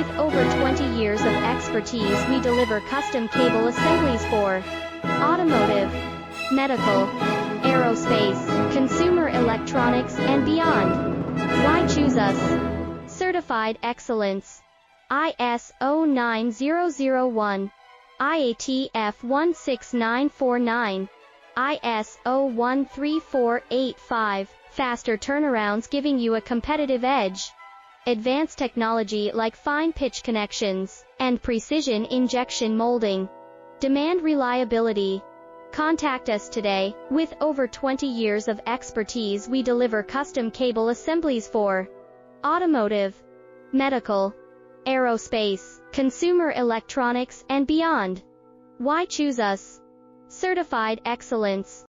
With over 20 years of expertise, we deliver custom cable assemblies for automotive, medical, aerospace, consumer electronics, and beyond. Why choose us? Certified excellence. ISO 9001, IATF 16949, ISO 13485, faster turnarounds giving you a competitive edge. Advanced technology like fine pitch connections and precision injection molding. Demand reliability. Contact us today. With over 20 years of expertise, we deliver custom cable assemblies for automotive, medical, aerospace, consumer electronics, and beyond. Why choose us? Certified excellence.